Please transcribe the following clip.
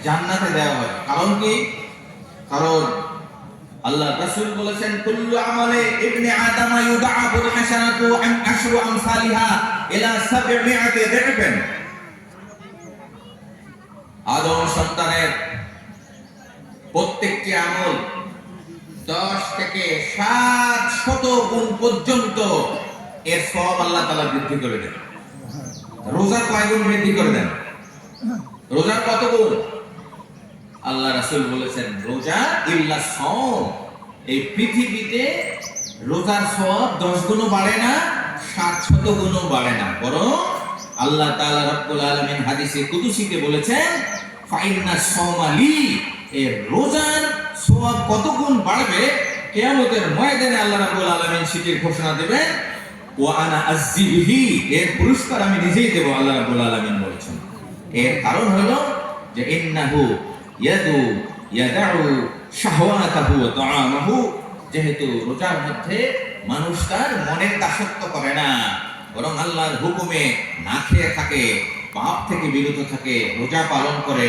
জান্নাতে দেওয়া হয়। কারণ কি? কারণ আল্লাহ রাসূল বলেছেন, কুল্লু আমালে ইবনে আদম ইউদাআবুল হাসানাতু আশরু আমসালিহা ইলা 700 দিরহাম। আদম সন্তানের প্রত্যেকটি আমল 10 থেকে 700 গুণ পর্যন্ত এর সওয়াব আল্লাহ তাআলা বৃদ্ধি করে দেন। রোজা কয় গুণ বৃদ্ধি করে দেন? রোজার কত গুণ? আল্লাহ রাসূল বলেছেন, রোজা ইল্লা সাওম, এই পৃথিবীতে রোজার সওয়াব 10 গুণও বাড়ে না, 700 গুণও বাড়ে না, বরং আল্লাহ তাআলা রব্বুল আলামিন হাদিসে কুদসিতে বলেছেন, ফাইন্না সাওমালি, এই রোজার সওয়াব কত গুণ বাড়বে কিয়ামতের ময়দানে আল্লাহ রাব্বুল আলামিন সেটির ঘোষণা দেবেন, ওয়া আনা আযজিবিহি, এর পুরস্কার আমি নিজেই দেব, আল্লাহ রাব্বুল আলামিন বলেছেন। এর কারণ হলো যে ইন্নাহু ইয়াদাউ শাহওয়াতাহু ওয়া তাআমাহু, যেহেতু রোজার মধ্যে মানুষ তার মনের দাসত্ব করে না, বরং আল্লাহর হুকুমে না খেয়ে থাকে, পাপ থেকে বিরত থাকে, রোজা পালন করে।